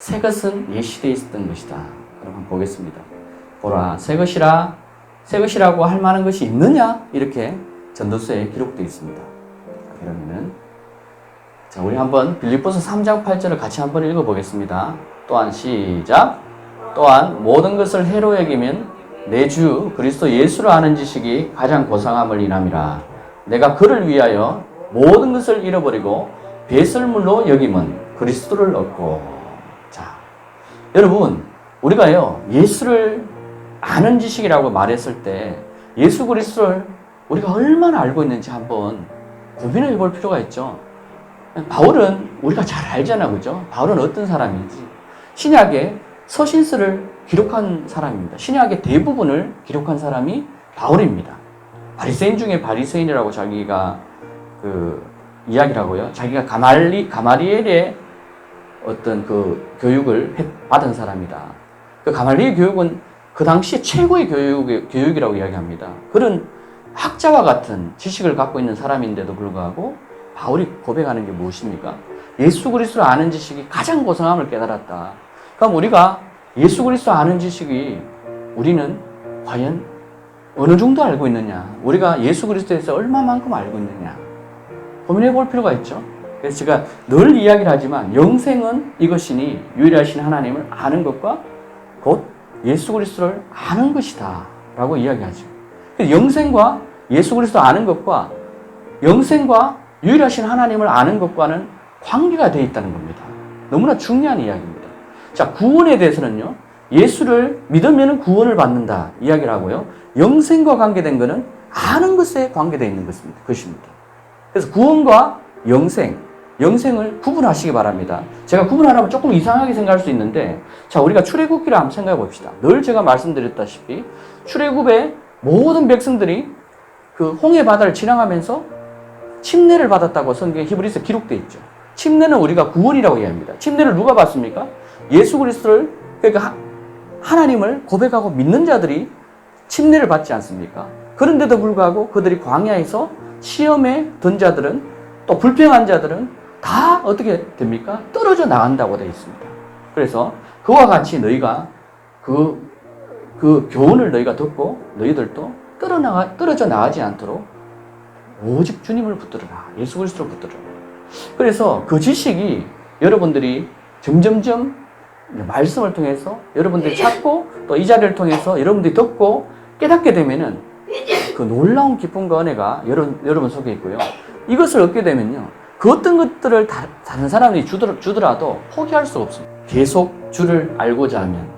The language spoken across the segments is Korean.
새 것은 옛 시대에 있었던 것이다. 여러분 보겠습니다. 보라, 새 것이라고 할 만한 것이 있느냐? 이렇게 전도서에 기록되어 있습니다. 그러면은 자, 우리 한번 빌립보서 3장 8절을 같이 한번 읽어보겠습니다. 또한 시작. 또한 모든 것을 해로 여기면 내 주 그리스도 예수를 아는 지식이 가장 고상함을 인함이라. 내가 그를 위하여 모든 것을 잃어버리고 배설물로 여김은 그리스도를 얻고. 자, 여러분 우리가요 예수를 아는 지식이라고 말했을 때 예수 그리스도를 우리가 얼마나 알고 있는지 한번 고민을 해볼 필요가 있죠. 바울은 우리가 잘 알잖아, 그죠? 바울은 어떤 사람인지. 신약의 서신서를 기록한 사람입니다. 신약의 대부분을 기록한 사람이 바울입니다. 바리새인 중에 바리새인이라고 자기가 이야기를 하고요. 자기가 가말리엘의 어떤 그 교육을 받은 사람이다. 그 가말리엘 교육은 그 당시 최고의 교육이라고 이야기합니다. 그런 학자와 같은 지식을 갖고 있는 사람인데도 불구하고 바울이 고백하는 게 무엇입니까? 예수 그리스도를 아는 지식이 가장 고상함을 깨달았다. 그럼 우리가 예수 그리스도 아는 지식이 우리는 과연 어느 정도 알고 있느냐? 우리가 예수 그리스도에서 얼마만큼 알고 있느냐? 고민해 볼 필요가 있죠. 그래서 제가 늘 이야기를 하지만 영생은 이것이니 유일하신 하나님을 아는 것과 곧 예수 그리스도를 아는 것이다 라고 이야기하죠. 영생과 예수 그리스도 아는 것과 영생과 유일하신 하나님을 아는 것과는 관계가 되어 있다는 겁니다. 너무나 중요한 이야기입니다. 자, 구원에 대해서는요, 예수를 믿으면 구원을 받는다 이야기를 하고요, 영생과 관계된 것은 아는 것에 관계되어 있는 것입니다. 그래서 구원과 영생을 구분하시기 바랍니다. 제가 구분하라면 조금 이상하게 생각할 수 있는데, 자, 우리가 출애굽기를 한번 생각해 봅시다. 늘 제가 말씀드렸다시피 출애굽의 모든 백성들이 그 홍해 바다를 지나가면서 침례를 받았다고 성경 히브리서에 기록되어 있죠. 침례는 우리가 구원이라고 이야기합니다. 침례를 누가 받습니까? 예수 그리스도를, 그러니까 하나님을 고백하고 믿는 자들이 침례를 받지 않습니까? 그런데도 불구하고 그들이 광야에서 시험에 든 자들은, 또 불평한 자들은 다 어떻게 됩니까? 떨어져 나간다고 되어 있습니다. 그래서 그와 같이 너희가 그 교훈을 너희가 듣고 너희들도 떨어져 나가지 않도록 오직 주님을 붙들어라. 예수 그리스도를 붙들어라. 그래서 그 지식이 여러분들이 점점점 말씀을 통해서 여러분들이 찾고 또 이 자리를 통해서 여러분들이 듣고 깨닫게 되면은 그 놀라운 기쁨과 은혜가 여러분 속에 있고요. 이것을 얻게 되면요, 그 어떤 것들을 다른 사람이 주더라도 포기할 수가 없습니다. 계속 주를 알고자 하면.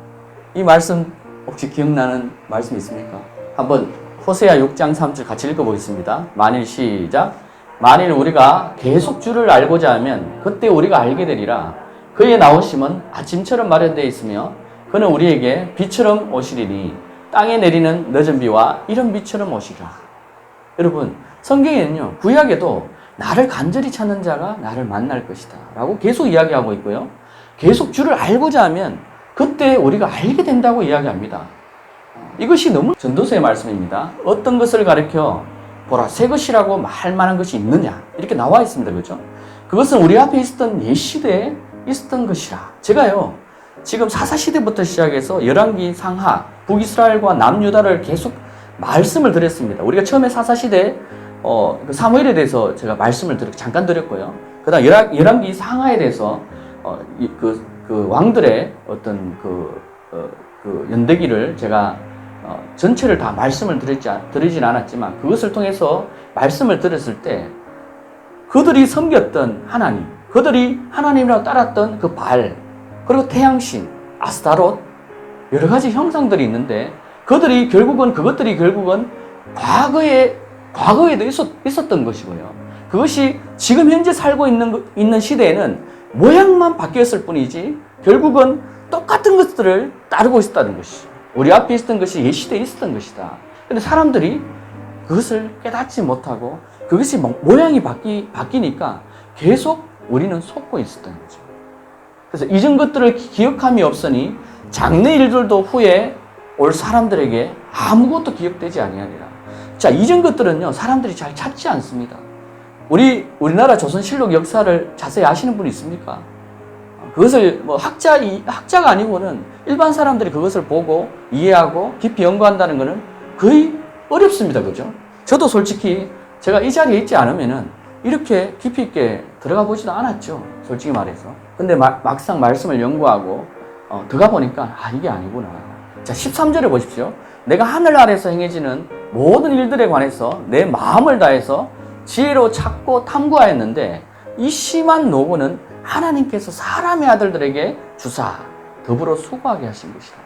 이 말씀 혹시 기억나는 말씀 있습니까? 한번 호세아 6장 3절 같이 읽어보겠습니다. 만일 시작. 만일 우리가 계속 주를 알고자 하면 그때 우리가 알게 되리라. 그의 나오심은 아침처럼 마련되어 있으며 그는 우리에게 비처럼 오시리니 땅에 내리는 늦은 비와 이른 비처럼 오시리라. 여러분, 성경에는요, 구약에도 나를 간절히 찾는 자가 나를 만날 것이다 라고 계속 이야기하고 있고요, 계속 주를 알고자 하면 그때 우리가 알게 된다고 이야기합니다. 이것이 너무 전도서의 말씀입니다. 어떤 것을 가리켜 보라, 새 것이라고 할 만한 것이 있느냐, 이렇게 나와 있습니다. 그렇죠? 그것은 우리 앞에 있었던 옛 시대에 있었던 것이라. 제가요, 지금 사사시대부터 시작해서 열왕기 상하, 북이스라엘과 남유다를 계속 말씀을 드렸습니다. 우리가 처음에 사사시대 그 사무엘에 대해서 제가 말씀을 잠깐 드렸고요. 그 다음 열왕기 상하에 대해서 그 왕들의 어떤 그 연대기를 제가 전체를 다 말씀을 드리진 않았지만 그것을 통해서 말씀을 드렸을 때 그들이 섬겼던 하나님, 그들이 하나님이라고 따랐던 그 바알, 그리고 태양신, 아스타롯, 여러 가지 형상들이 있는데 그것들이 결국은 과거에도 있었던 것이고요. 그것이 지금 현재 살고 있는 시대에는 모양만 바뀌었을 뿐이지 결국은 똑같은 것들을 따르고 있었다는 것이죠. 우리 앞에 있었던 것이 옛 시대에 있었던 것이다. 그런데 사람들이 그것을 깨닫지 못하고 그것이 모양이 바뀌니까 계속 우리는 속고 있었던 거죠. 그래서 이전 것들을 기억함이 없으니 장래 일들도 후에 올 사람들에게 아무것도 기억되지 아니하리라. 자, 이전 것들은요, 사람들이 잘 찾지 않습니다. 우리나라 조선실록 역사를 자세히 아시는 분이 있습니까? 그것을 뭐 학자가 아니고는 일반 사람들이 그것을 보고 이해하고 깊이 연구한다는 것은 거의 어렵습니다. 그죠? 저도 솔직히 제가 이 자리에 있지 않으면은 이렇게 깊이 있게 들어가 보지도 않았죠. 솔직히 말해서. 근데 막상 말씀을 연구하고 들어가 보니까 이게 아니구나. 자, 13절에 보십시오. 내가 하늘 아래서 행해지는 모든 일들에 관해서 내 마음을 다해서 지혜로 찾고 탐구하였는데 이 심한 노고는 하나님께서 사람의 아들들에게 주사 더불어 수고하게 하신 것이다.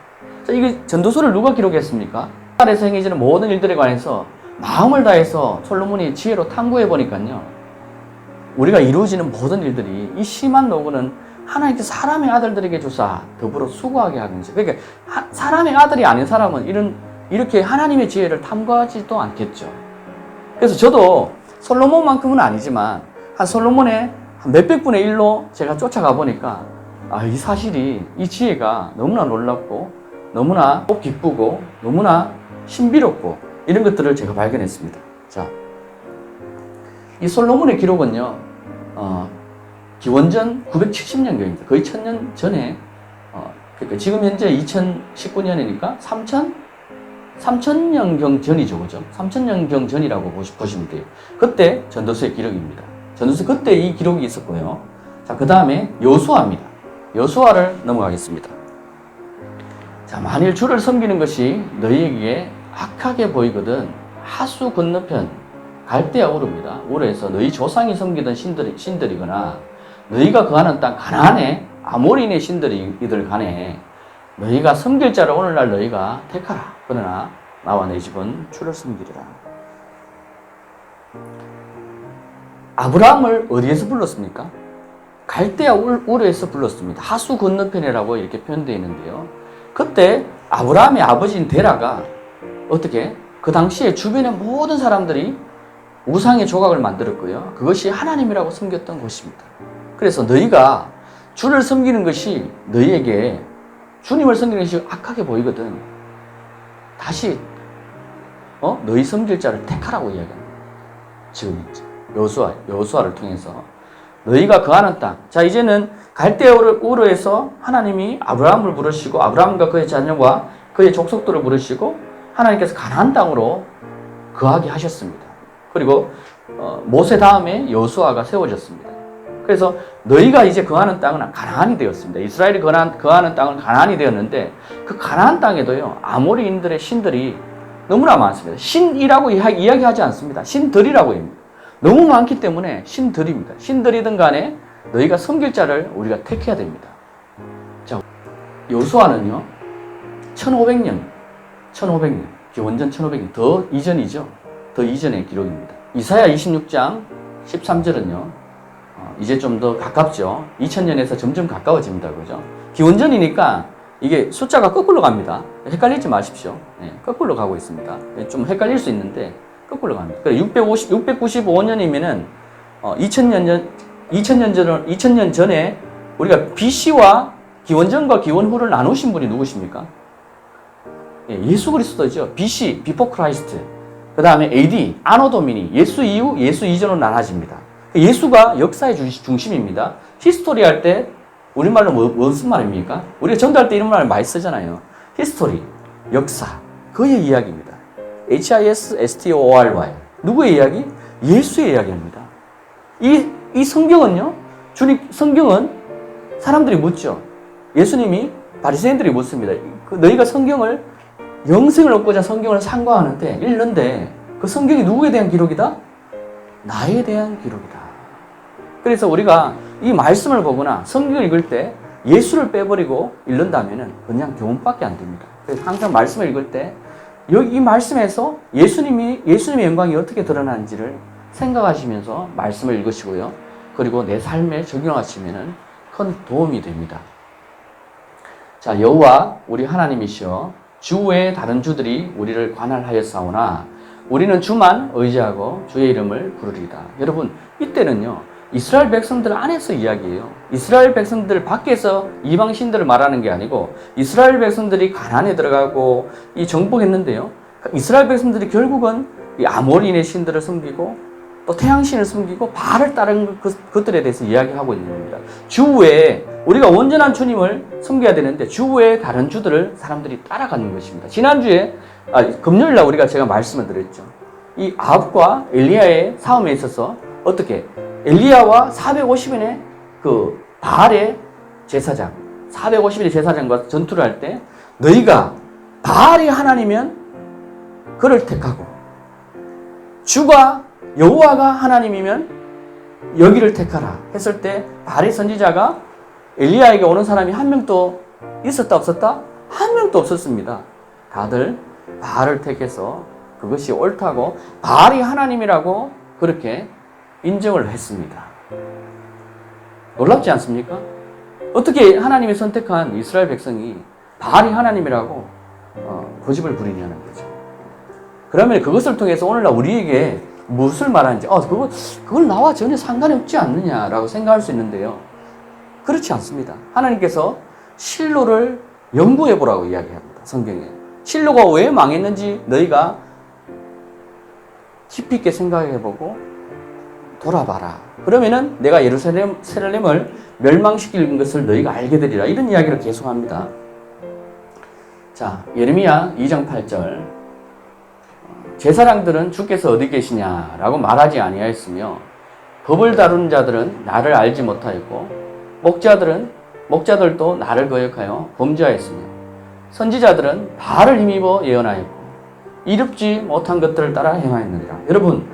자, 이게 전도서를 누가 기록했습니까? 아래서 행해지는 모든 일들에 관해서 마음을 다해서 솔로몬이 지혜로 탐구해 보니까요, 우리가 이루어지는 모든 일들이 이 심한 노고는 하나님께서 사람의 아들들에게 주사 더불어 수고하게 하는 것이죠. 그러니까 사람의 아들이 아닌 사람은 이렇게 하나님의 지혜를 탐구하지도 않겠죠. 그래서 저도 솔로몬만큼은 아니지만 한 솔로몬의 한 몇백 분의 1로 제가 쫓아가 보니까 이 사실이, 이 지혜가 너무나 놀랍고 너무나 기쁘고 너무나 신비롭고 이런 것들을 제가 발견했습니다. 자, 이 솔로몬의 기록은요, 기원전 970년경입니다. 거의 1000년 전에, 그러니까 지금 현재 2019년이니까 3000년경 전이죠. 그죠? 3000년경 전이라고 보시면 돼요. 그때 전도서의 기록입니다. 전도서 그때 이 기록이 있었고요. 자, 그 다음에 여호수아입니다. 여호수아를 넘어가겠습니다. 자, 만일 주를 섬기는 것이 너희에게 악하게 보이거든 하수 건너편 갈대아 우르입니다. 우르에서 너희 조상이 섬기던 신들이거나 너희가 거하는 땅 가나안의 아모리인의 신들이들 간에 너희가 섬길 자를 오늘날 너희가 택하라. 그러나 나와 내 집은 주를 섬기리라. 아브라함을 어디에서 불렀습니까? 갈대아 우르에서 불렀습니다. 하수 건너편이라고 이렇게 표현되어 있는데요. 그때 아브라함의 아버지인 데라가 어떻게 그 당시에 주변의 모든 사람들이 우상의 조각을 만들었고요. 그것이 하나님이라고 섬겼던 곳입니다. 그래서 너희가 주를 섬기는 것이 너희에게, 주님을 섬기는 것이 악하게 보이거든 다시 너희 섬길 자를 택하라고 이야기합니다. 지금 여호수아를 통해서 너희가 거하는 땅. 자, 이제는 갈대아 우르에서 하나님이 아브라함을 부르시고 아브라함과 그의 자녀와 그의 족속들을 부르시고 하나님께서 가나안 땅으로 거하게 하셨습니다. 그리고 모세 다음에 여호수아가 세워졌습니다. 그래서 너희가 이제 거하는 땅은 가나안이 되었습니다. 이스라엘이 거하는 땅은 가나안이 되었는데 그 가나안 땅에도요, 아모리인들의 신들이 너무나 많습니다. 신이라고 이야기하지 않습니다. 신들이라고 합니다. 너무 많기 때문에 신들입니다. 신들이든 간에 너희가 섬길 자를 우리가 택해야 됩니다. 자, 여호수아는요, 1500년, 기원전 1500년, 더 이전이죠. 더 이전의 기록입니다. 이사야 26장 13절은요, 이제 좀 더 가깝죠. 2000년에서 점점 가까워집니다. 그죠? 기원전이니까 이게 숫자가 거꾸로 갑니다. 헷갈리지 마십시오. 네, 거꾸로 가고 있습니다. 좀 헷갈릴 수 있는데 거꾸로 갑니다. 그래 695년이면은 2000년 전에 우리가 BC와 기원전과 기원후를 나누신 분이 누구십니까? 예수 그리스도죠. BC, Before Christ. 그 다음에 AD, 아노 도미니, 예수 이후, 예수 이전으로 나눠집니다. 예수가 역사의 중심입니다. 히스토리 할 때 우리말로 무슨 말입니까? 우리가 전도할 때 이런 말을 많이 쓰잖아요. 히스토리, 역사, 그의 이야기입니다. HISTORY. 누구의 이야기? 예수의 이야기입니다. 이 성경은요, 성경은 사람들이 묻죠. 예수님이 바리새인들이 묻습니다. 너희가 성경을, 영생을 얻고자 성경을 상고하는데 읽는데 그 성경이 누구에 대한 기록이다? 나에 대한 기록이다. 그래서 우리가 이 말씀을 보거나 성경을 읽을 때 예수를 빼버리고 읽는다면 그냥 교훈밖에 안 됩니다. 그래서 항상 말씀을 읽을 때 이 말씀에서 예수님의 영광이 어떻게 드러나는지를 생각하시면서 말씀을 읽으시고요. 그리고 내 삶에 적용하시면 큰 도움이 됩니다. 자, 여호와 우리 하나님이시여 주 외에 다른 주들이 우리를 관할하였사오나 우리는 주만 의지하고 주의 이름을 부르리다. 여러분, 이때는요, 이스라엘 백성들 안에서 이야기예요. 이스라엘 백성들 밖에서 이방 신들을 말하는 게 아니고 이스라엘 백성들이 가나안에 들어가고 이 정복했는데요. 이스라엘 백성들이 결국은 이 아모리인의 신들을 섬기고 또 태양신을 섬기고 바알을 따른 것들에 대해서 이야기하고 있는 겁니다. 주 외에 우리가 온전한 주님을 섬겨야 되는데 주 외에 다른 주들을 사람들이 따라가는 것입니다. 지난주에 금요일날 우리가 제가 말씀을 드렸죠. 이 아합과 엘리야의 싸움에 있어서 어떻게 엘리야와 450인의 그 바알의 제사장 450인의 제사장과 전투를 할 때 너희가 바알이 하나님이면 그를 택하고 주가 여호와가 하나님이면 여기를 택하라 했을 때 바알의 선지자가 엘리야에게 오는 사람이 한 명도 있었다 없었다? 한 명도 없었습니다. 다들 바알을 택해서 그것이 옳다고 바알이 하나님이라고 그렇게 인정을 했습니다. 놀랍지 않습니까? 어떻게 하나님이 선택한 이스라엘 백성이 바알이 하나님이라고 고집을 부리냐는 거죠. 그러면 그것을 통해서 오늘날 우리에게 무엇을 말하는지 그걸 나와 전혀 상관이 없지 않느냐라고 생각할 수 있는데요. 그렇지 않습니다. 하나님께서 실로를 연구해보라고 이야기합니다. 성경에. 실로가 왜 망했는지 너희가 깊이 있게 생각해보고 돌아봐라. 그러면은 내가 예루살렘을 멸망시킬 것을 너희가 알게 되리라. 이런 이야기를 계속합니다. 자, 예레미야 2장 8절. 제사장들은 주께서 어디 계시냐라고 말하지 아니하였으며 법을 다루는 자들은 나를 알지 못하였고 목자들도 나를 거역하여 범죄하였으며 선지자들은 바알을 힘입어 예언하였고 이롭지 못한 것들을 따라 행하였느니라. 여러분,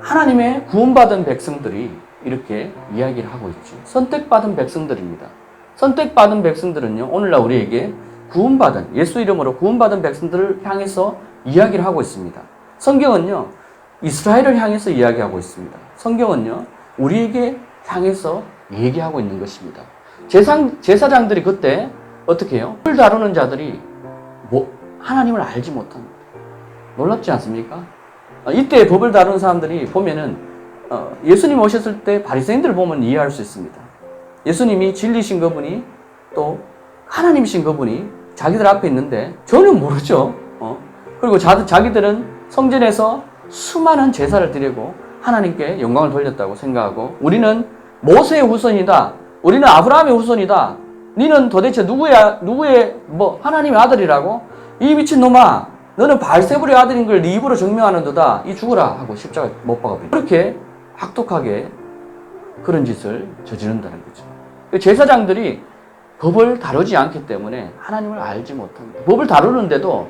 하나님의 구원받은 백성들이 이렇게 이야기를 하고 있죠. 선택받은 백성들입니다. 선택받은 백성들은요, 오늘날 우리에게 구원받은, 예수 이름으로 구원받은 백성들을 향해서 이야기를 하고 있습니다. 성경은요, 이스라엘을 향해서 이야기하고 있습니다. 성경은요, 우리에게 향해서 얘기하고 있는 것입니다. 제사장들이 그때 어떻게 해요? 법을 다루는 자들이 하나님을 알지 못합니다. 놀랍지 않습니까? 이때 법을 다루는 사람들이 보면은 예수님 오셨을 때 바리새인들을 보면 이해할 수 있습니다. 예수님이 진리신 그분이 또 하나님이신 그분이 자기들 앞에 있는데 전혀 모르죠. 그리고 자기들은 성전에서 수많은 제사를 드리고 하나님께 영광을 돌렸다고 생각하고 우리는 모세의 후손이다. 우리는 아브라함의 후손이다. 너는 도대체 누구의 하나님의 아들이라고? 이 미친놈아, 너는 발세불의 아들인 걸 네 입으로 증명하는도다. 이 죽어라 하고 십자가에 못 박아버려. 그렇게 악독하게 그런 짓을 저지른다는 거죠. 제사장들이 법을 다루지 않기 때문에 하나님을 알지 못합니다. 법을 다루는데도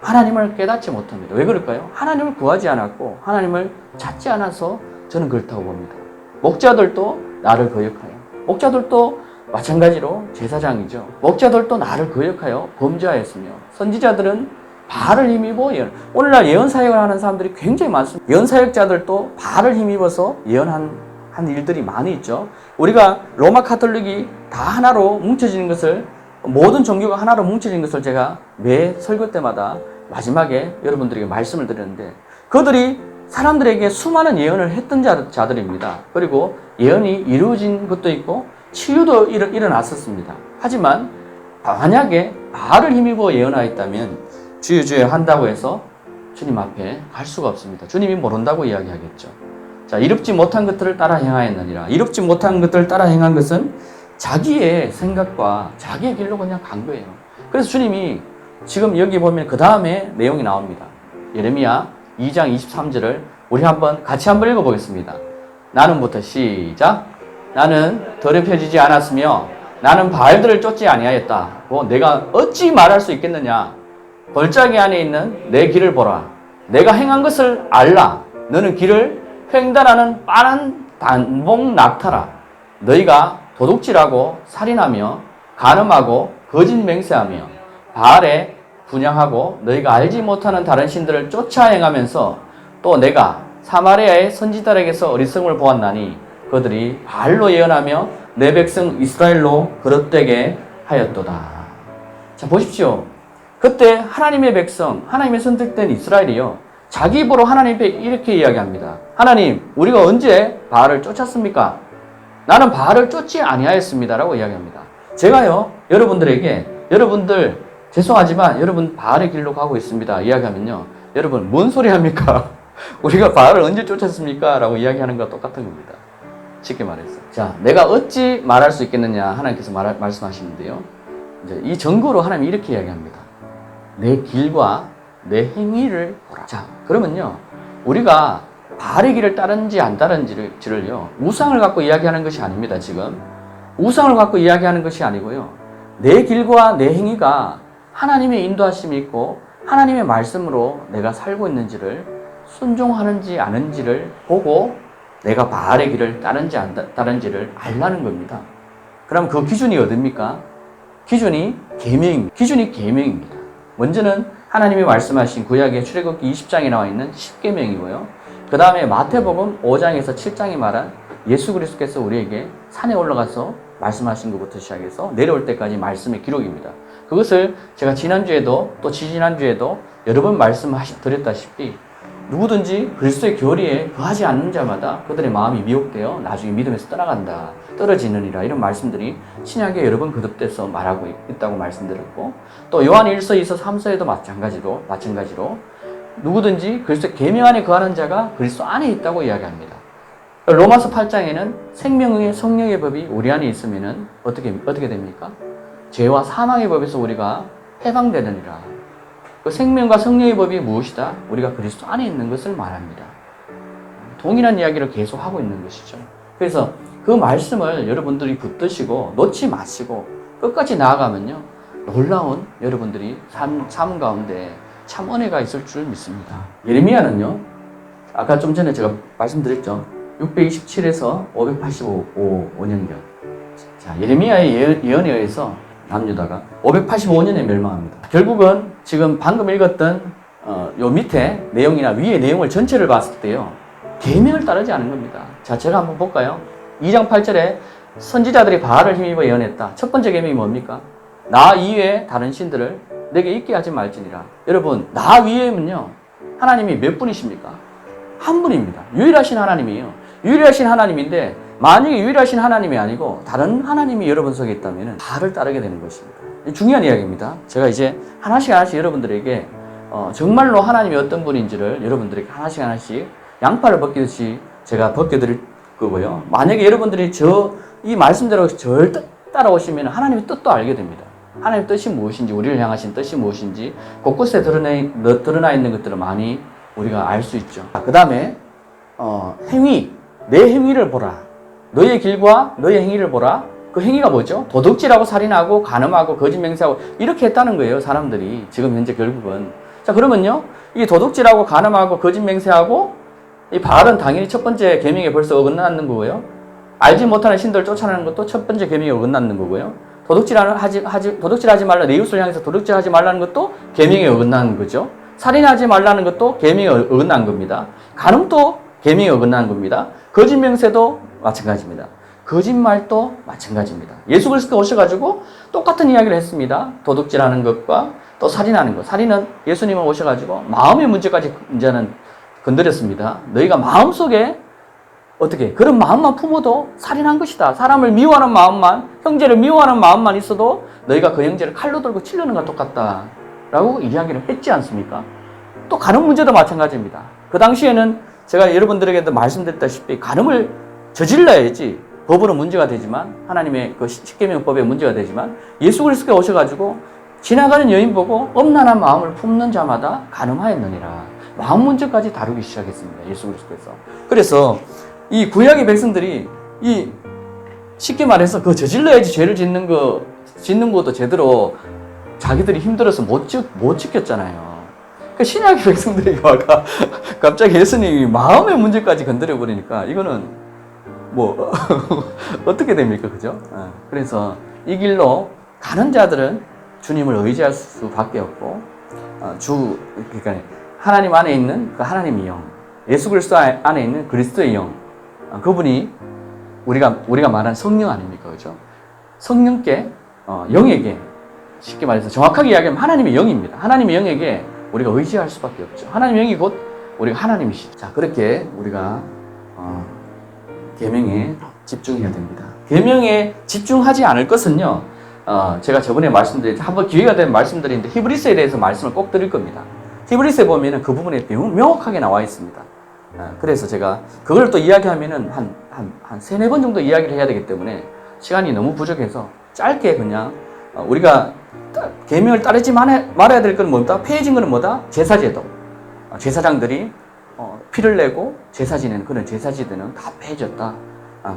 하나님을 깨닫지 못합니다. 왜 그럴까요? 하나님을 구하지 않았고 하나님을 찾지 않아서 저는 그렇다고 봅니다. 목자들도 나를 거역하여 목자들도 마찬가지로 제사장이죠. 목자들도 나를 거역하여 범죄하였으며 선지자들은 바알을 힘입어 예언. 오늘날 예언 사역을 하는 사람들이 굉장히 많습니다. 예언 사역자들도 바알을 힘입어서 예언한 일들이 많이 있죠. 우리가 로마 카톨릭이 다 하나로 뭉쳐지는 것을 모든 종교가 하나로 뭉쳐진 것을 제가 매 설교 때마다 마지막에 여러분들에게 말씀을 드렸는데 그들이 사람들에게 수많은 예언을 했던 자들입니다. 그리고 예언이 이루어진 것도 있고 치유도 일어났었습니다. 하지만 만약에 바알을 힘입어 예언하였다면 주여 한다고 해서 주님 앞에 갈 수가 없습니다. 주님이 모른다고 이야기하겠죠. 자, 이롭지 못한 것들을 따라 행하였느니라. 이롭지 못한 것들을 따라 행한 것은 자기의 생각과 자기의 길로 그냥 간 거예요. 그래서 주님이 지금 여기 보면 그 다음에 내용이 나옵니다. 예레미야 2장 23절을 우리 같이 한번 읽어보겠습니다. 나는부터 시작. 나는 더럽혀지지 않았으며 나는 바알들을 쫓지 아니하였다. 내가 어찌 말할 수 있겠느냐. 골짜기 안에 있는 내 길을 보라. 내가 행한 것을 알라. 너는 길을 횡단하는 빠른 단봉 낙타라. 너희가 도둑질하고 살인하며 간음하고 거짓 맹세하며 바알에 분향하고 너희가 알지 못하는 다른 신들을 쫓아 행하면서 또 내가 사마리아의 선지자에게서 어리석음을 보았나니 그들이 바알로 예언하며 내 백성 이스라엘로 그릇되게 하였도다. 자, 보십시오. 그때 하나님의 백성, 하나님의 선택된 이스라엘이요, 자기 입으로 하나님께 이렇게 이야기합니다. 하나님, 우리가 언제 바알을 쫓았습니까? 나는 바알을 쫓지 아니하였습니다라고 이야기합니다. 제가요, 여러분들 죄송하지만 여러분 바알의 길로 가고 있습니다 이야기하면요, 여러분 뭔 소리 합니까? 우리가 바알을 언제 쫓았습니까? 라고 이야기하는 것과 똑같은 겁니다. 쉽게 말해서. 자, 내가 어찌 말할 수 있겠느냐 하나님께서 말씀하시는데요. 이제 이 증거로 하나님이 이렇게 이야기합니다. 내 길과 내 행위를 보라. 자, 그러면요, 우리가 바알의 길을 따른지 안 따른지를요, 우상을 갖고 이야기하는 것이 아닙니다. 지금 우상을 갖고 이야기하는 것이 아니고요, 내 길과 내 행위가 하나님의 인도하심이 있고 하나님의 말씀으로 내가 살고 있는지를, 순종하는지 아는지를 보고 내가 바알의 길을 따른지 안 따른지를 알라는 겁니다. 그럼 그 기준이 어딥니까? 기준이 계명입니다. 먼저는 하나님이 말씀하신 구약의 출애굽기 20장에 나와 있는 10계명이고요. 그 다음에 마태복음 5장에서 7장이 말한 예수 그리스도께서 우리에게 산에 올라가서 말씀하신 것부터 시작해서 내려올 때까지 말씀의 기록입니다. 그것을 제가 지난주에도 또 지지난주에도 여러 번 말씀드렸다시피 누구든지 그리스도의 교리에 거하지 않는 자마다 그들의 마음이 미혹되어 나중에 믿음에서 떠나간다, 떨어지느니라, 이런 말씀들이 신약에 여러 번 거듭돼서 말하고 있다고 말씀드렸고, 또 요한 1서, 2서, 3서에도 마찬가지로 누구든지 그리스도의 계명 안에 거하는 자가 그리스도 안에 있다고 이야기합니다. 로마서 8장에는 생명의 성령의 법이 우리 안에 있으면은 어떻게 됩니까? 죄와 사망의 법에서 우리가 해방되느니라. 그 생명과 성령의 법이 무엇이다? 우리가 그리스도 안에 있는 것을 말합니다. 동일한 이야기를 계속 하고 있는 것이죠. 그래서 그 말씀을 여러분들이 붙드시고 놓지 마시고 끝까지 나아가면요, 놀라운 여러분들이 삶 가운데 참 은혜가 있을 줄 믿습니다. 예레미야는요, 아까 좀 전에 제가 말씀드렸죠. 627에서 585년경. 자, 예레미야의 예언에 의해서 남유다가 585년에 멸망합니다. 결국은 지금 방금 읽었던 요 밑에 내용이나 위의 내용을 전체를 봤을 때요, 계명을 따르지 않은 겁니다. 자, 제가 한번 볼까요? 2장 8절에 선지자들이 바알을 힘입어 예언했다. 첫 번째 계명이 뭡니까? 나 이외에 다른 신들을 내게 있게 하지 말지니라. 여러분, 나 위에는요, 하나님이 몇 분이십니까? 한 분입니다. 유일하신 하나님이에요. 유일하신 하나님인데 만약에 유일하신 하나님이 아니고 다른 하나님이 여러분 속에 있다면 바알을 따르게 되는 것입니다. 중요한 이야기입니다. 제가 이제 하나씩 여러분들에게 정말로 하나님이 어떤 분인지를 여러분들에게 하나씩 양파를 벗기듯이 제가 벗겨드릴 거고요. 만약에 여러분들이 이 말씀대로 절대 따라오시면 하나님의 뜻도 알게 됩니다. 하나님의 뜻이 무엇인지, 우리를 향하신 뜻이 무엇인지 곳곳에 드러나 있는 것들을 많이 우리가 알 수 있죠. 그 다음에 행위, 내 행위를 보라. 너의 길과 너의 행위를 보라. 그 행위가 뭐죠? 도둑질하고 살인하고 간음하고 거짓 맹세하고 이렇게 했다는 거예요, 사람들이 지금 현재 결국은. 자, 그러면요, 이 도둑질하고 간음하고 거짓 맹세하고 이 바알은 당연히 첫 번째 계명에 벌써 어긋나는 거고요. 알지 못하는 신들 쫓아내는 것도 첫 번째 계명에 어긋나는 거고요. 도둑질하지 말라, 내 이웃을 향해서 도둑질하지 말라는 것도 계명에 어긋나는 거죠. 살인하지 말라는 것도 계명에 어긋난 겁니다. 간음도 계명에 어긋나는 겁니다. 거짓 맹세도 마찬가지입니다. 거짓말도 마찬가지입니다. 예수 그리스도가 오셔가지고 똑같은 이야기를 했습니다. 도둑질하는 것과 또 살인하는 것. 살인은 예수님은 오셔가지고 마음의 문제까지 이제는 건드렸습니다. 너희가 마음속에 어떻게 그런 마음만 품어도 살인한 것이다. 사람을 미워하는 마음만, 형제를 미워하는 마음만 있어도 너희가 그 형제를 칼로 들고 치려는 것과 똑같다 라고 이야기를 했지 않습니까? 또 간음 문제도 마찬가지입니다. 그 당시에는 제가 여러분들에게도 말씀드렸다시피 간음을 저질러야지 법으로 문제가 되지만, 하나님의 그 십계명법에 문제가 되지만, 예수 그리스도가 오셔가지고 지나가는 여인 보고 엄란한 마음을 품는 자마다 간음하였느니라. 마음 문제까지 다루기 시작했습니다. 예수 그리스도께서. 그래서 이 구약의 백성들이 이 쉽게 말해서 그 저질러야지 죄를 짓는 것도 제대로 자기들이 힘들어서 못 지켰잖아요. 그 신약의 백성들이 와가 갑자기 예수님이 마음의 문제까지 건드려 버리니까 이거는 뭐 어떻게 됩니까, 그죠? 그래서 이 길로 가는 자들은 주님을 의지할 수밖에 없고 그러니까 하나님 안에 있는 그 하나님의 영, 예수 그리스도 안에 있는 그리스도의 영, 그분이 우리가 말하는 성령 아닙니까, 그죠? 성령께 영에게 쉽게 말해서 정확하게 이야기하면 하나님의 영입니다. 하나님의 영에게 우리가 의지할 수밖에 없죠. 하나님의 영이 곧 우리가 하나님이시죠. 자, 그렇게 우리가 계명에 집중해야 됩니다. 계명에 집중하지 않을 것은요, 제가 저번에 한번 기회가 되면 말씀드리는데 히브리서에 대해서 말씀을 꼭 드릴 겁니다. 히브리서에 보면은 그 부분에 명확하게 나와 있습니다. 그래서 제가 그걸 또 이야기하면은 한 세네 번 정도 이야기를 해야 되기 때문에 시간이 너무 부족해서 짧게 그냥 우리가 계명을 따르지 말아야 될 건 뭐다? 폐해진 거는 뭐다? 제사제도. 제사장들이 피를 내고 제사 지내는 그런 제사지대는 다 폐해졌다.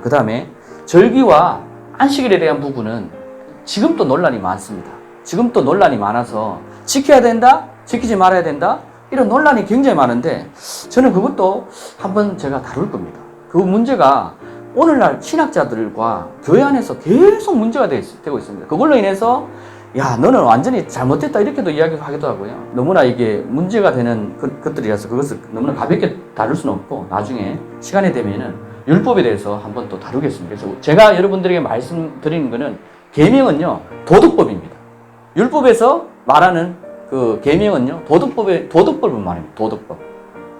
그 다음에 절기와 안식일에 대한 부분은 지금도 논란이 많습니다. 지금도 논란이 많아서 지켜야 된다? 지키지 말아야 된다? 이런 논란이 굉장히 많은데 저는 그것도 한번 제가 다룰 겁니다. 그 문제가 오늘날 신학자들과 교회 안에서 계속 문제가 되고 있습니다. 그걸로 인해서 야 너는 완전히 잘못됐다 이렇게도 이야기하기도 하고요. 너무나 이게 문제가 되는 것들이라서 그것을 너무나 가볍게 다룰 수는 없고 나중에 시간이 되면은 율법에 대해서 한번 또 다루겠습니다. 그래서 제가 여러분들에게 말씀드리는 거는 계명은요 도덕법입니다. 율법에서 말하는 그 계명은요 도덕법을 말합니다.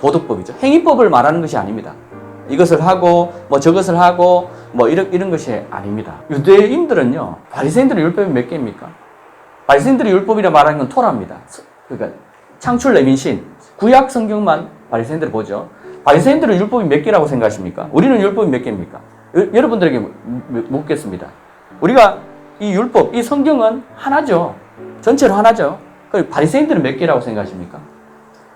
도덕법이죠. 행위법을 말하는 것이 아닙니다. 이것을 하고 뭐 저것을 하고 뭐 이런 것이 아닙니다. 유대인들은요 바리새인들의 율법이 몇 개입니까? 바리새인들의 율법이라 말하는 건 토라입니다. 그러니까 창출 레민신 구약 성경만 바리새인들을 보죠. 바리새인들의 율법이 몇 개라고 생각하십니까? 우리는 율법이 몇 개입니까? 여러분들에게 묻겠습니다. 우리가 이 율법, 이 성경은 하나죠. 전체로 하나죠. 그럼 바리새인들은 몇 개라고 생각하십니까?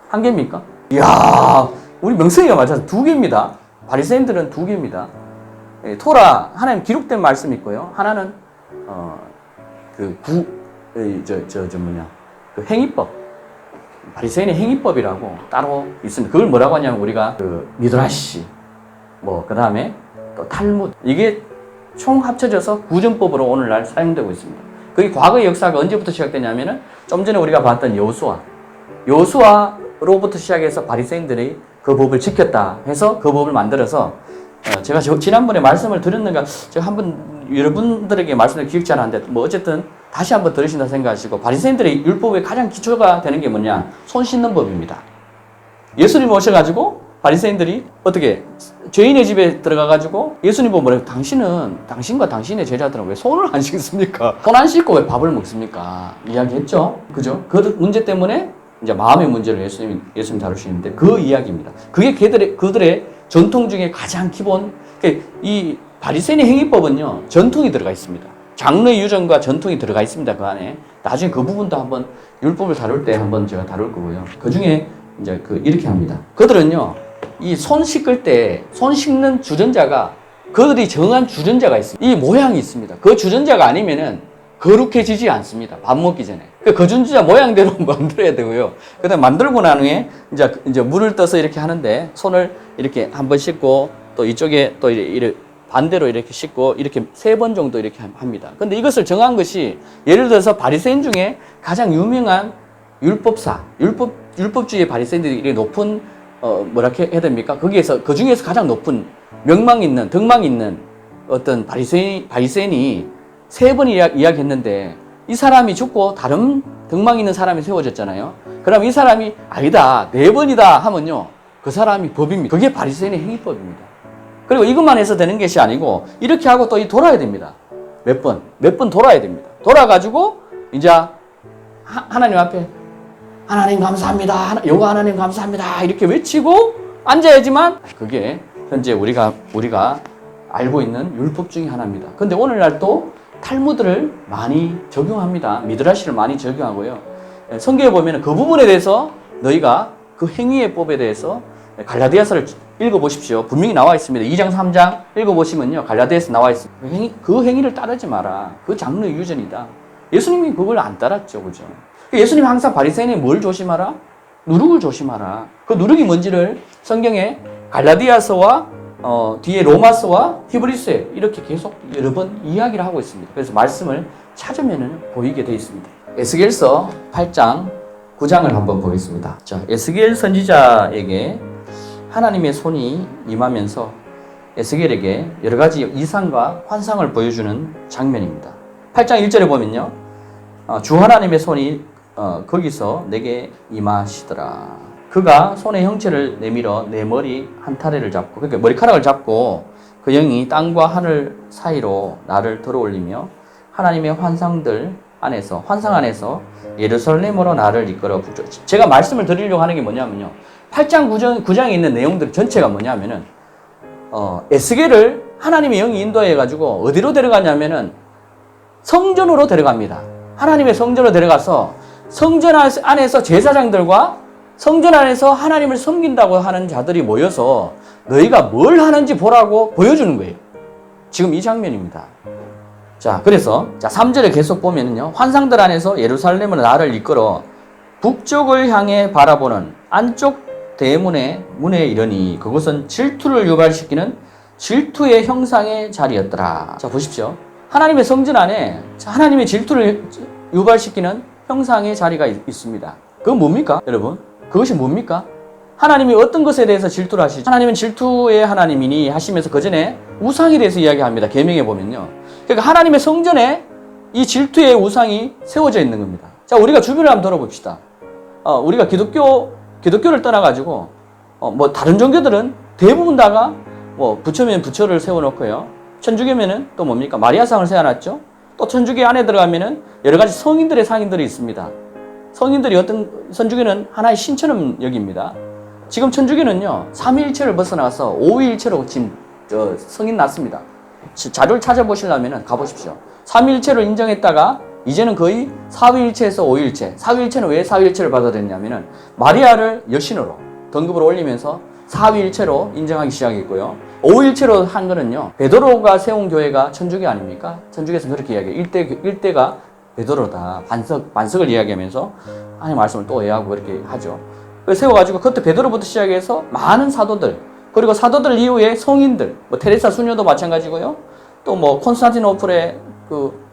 한 개입니까? 이야, 우리 명성이가 맞아서 두 개입니다. 바리새인들은 두 개입니다. 토라 하나님 기록된 말씀이 있고요. 하나는 그 행위법. 바리새인의 행위법이라고 따로 있습니다. 그걸 뭐라고 하냐면 우리가 그 미드라시, 그 다음에 또 탈무드 이게 총 합쳐져서 구전법으로 오늘날 사용되고 있습니다. 그게 과거의 역사가 언제부터 시작되냐면은 좀 전에 우리가 봤던 여호수아로부터 시작해서 바리새인들이 그 법을 지켰다 해서 그 법을 만들어서 제가 지난번에 말씀을 드렸는가 제가 한번 여러분들에게 말씀을 기억지 않았는데 어쨌든 다시 한번 들으신다 생각하시고 바리새인들의 율법의 가장 기초가 되는 게 뭐냐? 손 씻는 법입니다. 예수님 오셔가지고 바리새인들이 어떻게 죄인의 집에 들어가가지고 예수님 보고 뭐래요? 당신과 당신의 제자들은 왜 손을 안 씻습니까? 손 안 씻고 왜 밥을 먹습니까? 이야기했죠. 그죠? 그 문제 때문에 이제 마음의 문제를 예수님 다루시는데 그 이야기입니다. 그게 그들의 전통 중에 가장 기본, 이 바리새인의 행위법은요, 전통이 들어가 있습니다. 장르의 유전과 전통이 들어가 있습니다. 그 안에. 나중에 그 부분도 한번 율법을 다룰 때 한번 제가 다룰 거고요. 그 중에 이제 이렇게 합니다. 그들은요, 이 손 씻을 때, 손 씻는 주전자가, 그들이 정한 주전자가 있습니다. 이 모양이 있습니다. 그 주전자가 아니면은 거룩해지지 않습니다. 밥 먹기 전에. 그 주전자 모양대로 만들어야 되고요. 그 다음 만들고 난 후에 이제 물을 떠서 이렇게 하는데 손을 이렇게 한번 씻고 또 이쪽에 또 이렇게 반대로 이렇게 씻고 이렇게 3번 정도 이렇게 합니다. 근데 이것을 정한 것이 예를 들어서 바리새인 중에 가장 유명한 율법주의 바리새인들이 높은 뭐라고 해야 됩니까? 거기에서 그 중에서 가장 높은 덕망 있는 어떤 바리새인이 3번 이야기했는데 이 사람이 죽고 다른 덕망 있는 사람이 세워졌잖아요. 그럼 이 사람이 아니다 4번이다 하면요 그 사람이 법입니다. 그게 바리새인의 행위법입니다. 그리고 이것만 해서 되는 것이 아니고 이렇게 하고 또 돌아야 됩니다. 몇 번 돌아야 됩니다. 돌아가지고 이제 하나님 앞에 하나님 감사합니다. 여호와 하나님 감사합니다. 이렇게 외치고 앉아야지만 그게 현재 우리가 알고 있는 율법 중에 하나입니다. 근데 오늘날 또 탈무드를 많이 적용합니다. 미드라시를 많이 적용하고요. 성경에 보면 그 부분에 대해서 너희가 그 행위의 법에 대해서 갈라디아서를 읽어보십시오. 분명히 나와 있습니다. 2장, 3장 읽어보시면요. 갈라디아서 나와 있습니다. 그 행위를 따르지 마라. 그 장르의 유전이다. 예수님이 그걸 안 따랐죠. 그죠? 예수님이 항상 바리새인이 뭘 조심하라? 누룩을 조심하라. 그 누룩이 뭔지를 성경에 갈라디아서와 뒤에 로마서와 히브리서에 이렇게 계속 여러 번 이야기를 하고 있습니다. 그래서 말씀을 찾으면 보이게 되어 있습니다. 에스겔서 8장, 9장을 한번 보겠습니다. 자, 에스겔 선지자에게 하나님의 손이 임하면서 에스겔에게 여러 가지 이상과 환상을 보여주는 장면입니다. 8장 1절에 보면요. 주 하나님의 손이 거기서 내게 임하시더라. 그가 손의 형체를 내밀어 내 머리 한 타래를 잡고, 그러니까 머리카락을 잡고 그 영이 땅과 하늘 사이로 나를 들어올리며 하나님의 환상들 안에서, 환상 안에서 예루살렘으로 나를 이끌어 북쪽. 제가 말씀을 드리려고 하는 게 뭐냐면요. 8장 9장에 있는 내용들 전체가 뭐냐면은, 에스겔을 하나님의 영이 인도해가지고 어디로 데려가냐면은 성전으로 데려갑니다. 하나님의 성전으로 데려가서 성전 안에서 제사장들과 성전 안에서 하나님을 섬긴다고 하는 자들이 모여서 너희가 뭘 하는지 보라고 보여주는 거예요. 지금 이 장면입니다. 자, 그래서 3절에 계속 보면은요. 환상들 안에서 예루살렘으로 나를 이끌어 북쪽을 향해 바라보는 안쪽 대문에 문에 이르니 그것은 질투를 유발시키는 질투의 형상의 자리였더라. 자, 보십시오. 하나님의 성전 안에 하나님의 질투를 유발시키는 형상의 자리가 있습니다. 그건 뭡니까, 여러분? 그것이 뭡니까? 하나님이 어떤 것에 대해서 질투를 하시죠? 하나님은 질투의 하나님이니 하시면서 그 전에 우상에 대해서 이야기합니다. 계명에 보면요. 그러니까 하나님의 성전에 이 질투의 우상이 세워져 있는 겁니다. 자, 우리가 주변을 한번 돌아봅시다. 우리가 기독교를 떠나가지고, 다른 종교들은 대부분 다가 부처면 부처를 세워놓고요. 천주교면은 또 뭡니까? 마리아상을 세워놨죠? 또 천주교 안에 들어가면은 여러 가지 성인들의 상인들이 있습니다. 성인들이 천주교는 하나의 신처럼 여깁니다. 지금 천주교는요, 삼위일체를 벗어나서 오위일체로 지금 성인 났습니다. 자료를 찾아보시려면 가보십시오. 삼위일체를 인정했다가 이제는 거의 사위일체에서 오위일체. 사위일체는 왜 사위일체를 받아들였냐면은 마리아를 여신으로 등급을 올리면서 사위일체로 인정하기 시작했고요. 오일체로 한 거는요, 베드로가 세운 교회가 천주교 아닙니까? 천주교에서는 그렇게 이야기해요. 일대가 베드로다. 반석을 이야기하면서 하나님의 말씀을 또 이해하고 그렇게 하죠. 세워가지고 그때 베드로부터 시작해서 많은 사도들, 그리고 사도들 이후에 성인들, 테레사 수녀도 마찬가지고요. 또 콘스탄티노플의 그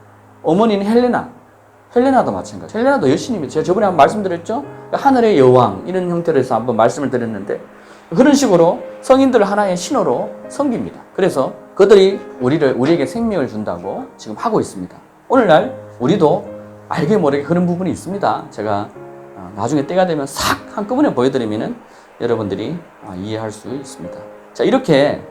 어머니인 헬레나도 마찬가지. 헬레나도 여신입니다. 제가 저번에 한번 말씀드렸죠? 하늘의 여왕, 이런 형태로 해서 한번 말씀을 드렸는데, 그런 식으로 성인들을 하나의 신호로 섬깁니다. 그래서 그들이 우리에게 생명을 준다고 지금 하고 있습니다. 오늘날 우리도 알게 모르게 그런 부분이 있습니다. 제가 나중에 때가 되면 싹 한꺼번에 보여드리면은 여러분들이 이해할 수 있습니다. 자, 이렇게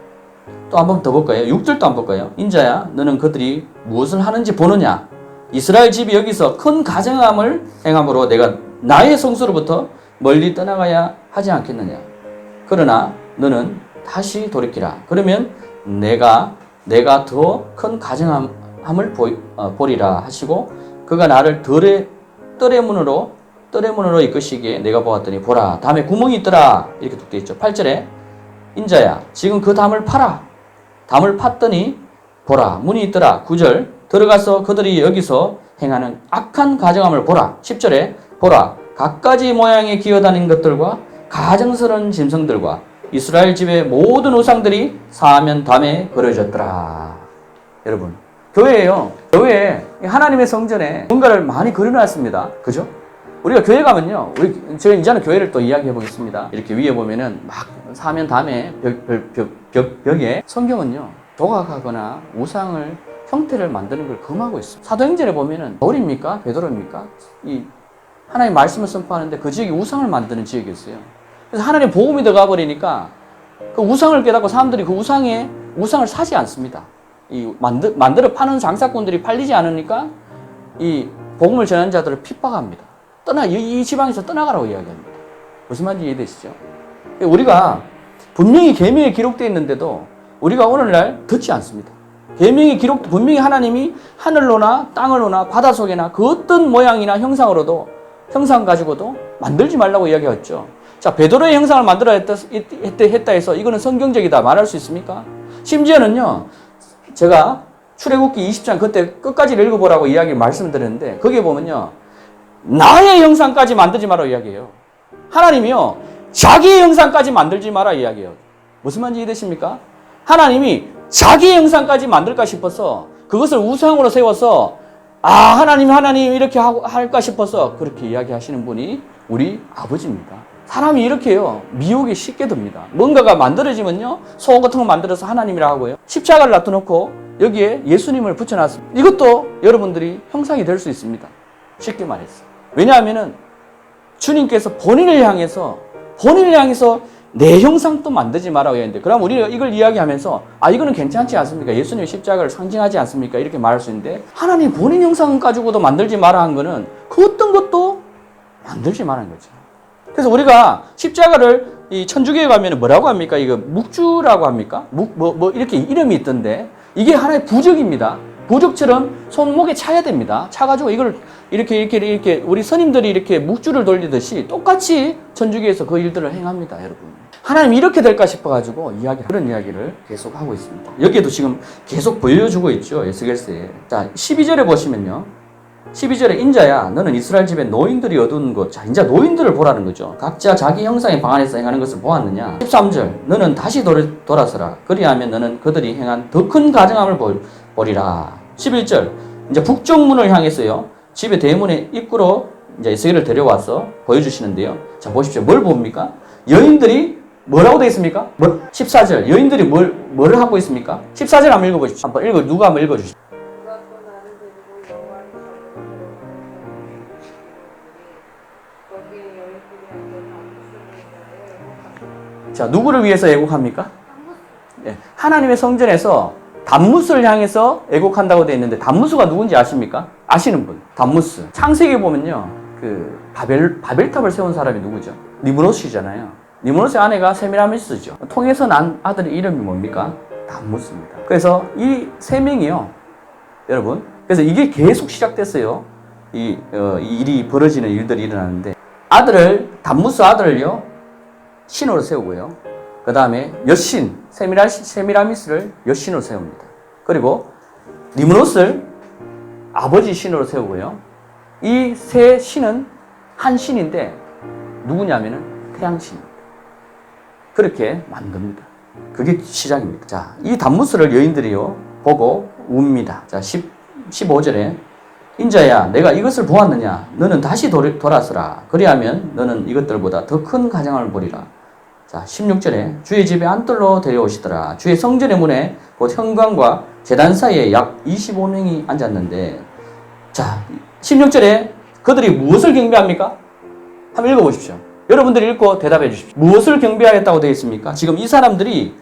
또 한 번 더 볼까요? 6절도 한번 볼까요? 인자야, 너는 그들이 무엇을 하는지 보느냐? 이스라엘 집이 여기서 큰 가증함을 행함으로 내가 나의 성소로부터 멀리 떠나가야 하지 않겠느냐? 그러나 너는 다시 돌이키라. 그러면 내가 더 큰 가증함을 보리라 하시고 그가 나를 뜰의 문으로 이끄시기에 내가 보았더니 보라 담에 구멍이 있더라. 이렇게 되어 있죠. 8절에 인자야 지금 그 담을 파라. 담을 팠더니 보라 문이 있더라. 9절 들어가서 그들이 여기서 행하는 악한 가증함을 보라. 10절에 보라 갖가지 모양의 기어다니는 것들과 가증스러운 짐승들과 이스라엘 집의 모든 우상들이 사면 담에 그려졌더라. 여러분, 교회예요. 교회에 하나님의 성전에 뭔가를 많이 그려놨습니다. 그죠? 우리가 교회 가면요, 제가 이제는 교회를 또 이야기해 보겠습니다. 이렇게 위에 보면은 막 사면 담에 벽에 성경은요, 조각하거나 우상을 형태를 만드는 걸 금하고 있습니다. 사도행전에 보면은 바울입니까? 베드로입니까? 이 하나님 말씀을 선포하는데 그 지역이 우상을 만드는 지역이었어요. 그래서 하나님 복음이 들어가 버리니까 그 우상을 깨닫고 사람들이 그 우상을 사지 않습니다. 이 만들어 파는 장사꾼들이 팔리지 않으니까 이 복음을 전하는 자들을 핍박합니다. 이 지방에서 떠나가라고 이야기합니다. 무슨 말인지 이해되시죠? 우리가 분명히 계명에 기록되어 있는데도 우리가 오늘날 듣지 않습니다. 계명에 분명히 하나님이 하늘로나 땅으로나 바닷속에나 그 어떤 모양이나 형상 가지고도 만들지 말라고 이야기했죠. 자, 베드로의 형상을 만들어야 했다 해서 이거는 성경적이다 말할 수 있습니까? 심지어는요, 제가 출애굽기 20장 그때 끝까지 읽어보라고 말씀을 드렸는데 거기에 보면요, 나의 형상까지 만들지 마라 이야기해요. 하나님이요, 자기의 형상까지 만들지 마라 이야기해요. 무슨 말인지 이해되십니까? 하나님이 자기의 형상까지 만들까 싶어서 그것을 우상으로 세워서 하나님 이렇게 할까 싶어서 그렇게 이야기하시는 분이 우리 아버지입니다. 사람이 이렇게 해요. 미혹이 쉽게 듭니다. 뭔가가 만들어지면요, 소원 같은 거 만들어서 하나님이라 하고요, 십자가를 놔둬놓고 여기에 예수님을 붙여놨습니다. 이것도 여러분들이 형상이 될 수 있습니다. 쉽게 말해서. 왜냐하면은 주님께서 본인을 향해서 내 형상도 만들지 말라고 했는데, 그럼 우리는 이걸 이야기하면서 이거는 괜찮지 않습니까? 예수님의 십자가를 상징하지 않습니까? 이렇게 말할 수 있는데, 하나님 본인 형상 가지고도 만들지 마라 한 거는 그 어떤 것도 만들지 말라는 거죠. 그래서 우리가 십자가를 이 천주교에 가면 뭐라고 합니까? 이거 묵주라고 합니까? 이렇게 이름이 있던데, 이게 하나의 부적입니다. 부적처럼 손목에 차야 됩니다. 차가지고 이걸 이렇게 우리 스님들이 이렇게 묵주를 돌리듯이 똑같이 천주교에서 그 일들을 행합니다, 여러분. 하나님 이렇게 될까 싶어가지고 그런 이야기를 계속 하고 있습니다. 여기에도 지금 계속 보여주고 있죠, 에스겔서에. 자, 12절에 보시면요. 12절에 인자야, 너는 이스라엘 집에 노인들이 얻은 것. 자, 이제 노인들을 보라는 거죠. 각자 자기 형상의 방 안에서 행하는 것을 보았느냐. 13절, 너는 다시 돌아서라. 그리하면 너는 그들이 행한 더 큰 가증함을 보리라. 11절, 이제 북쪽 문을 향해서요. 집의 대문의 입구로 이제 에스겔을 데려와서 보여주시는데요. 자, 보십시오. 뭘 봅니까? 여인들이 뭐라고 되어 있습니까? 14절, 여인들이 뭐를 하고 있습니까? 14절 한번 읽어보십시오. 누가 한번 읽어주십시오. 자, 누구를 위해서 애곡합니까? 예, 하나님의 성전에서 단무스를 향해서 애곡한다고 되어 있는데, 단무스가 누군지 아십니까? 아시는 분. 단무스. 창세기에 보면요, 그 바벨탑을 세운 사람이 누구죠? 니므롯이잖아요. 니므롯의 아내가 세미라미스죠. 통해서 난 아들의 이름이 뭡니까? 단무스입니다. 그래서 이 세 명이요, 여러분. 그래서 이게 계속 시작됐어요. 이 일이 벌어지는 일들이 일어나는데, 단무스 아들을요, 신으로 세우고요. 그 다음에 여신, 세미라미스를 여신으로 세웁니다. 그리고 니므롯을 아버지 신으로 세우고요. 이 세 신은 한 신인데 누구냐면은 태양신입니다. 그렇게 만듭니다. 그게 시작입니다. 자, 이 단무스를 여인들이요 보고 웁니다. 자, 15절에 인자야, 내가 이것을 보았느냐? 너는 다시 돌아서라. 그리하면 너는 이것들보다 더 큰 가장을 보리라. 자, 16절에 주의 집에 안뜰로 데려오시더라. 주의 성전의 문에 곧 현관과 제단 사이에 약 25명이 앉았는데, 자, 16절에 그들이 무엇을 경배합니까? 한번 읽어보십시오. 여러분들이 읽고 대답해 주십시오. 무엇을 경배하겠다고 되어 있습니까? 지금 이 사람들이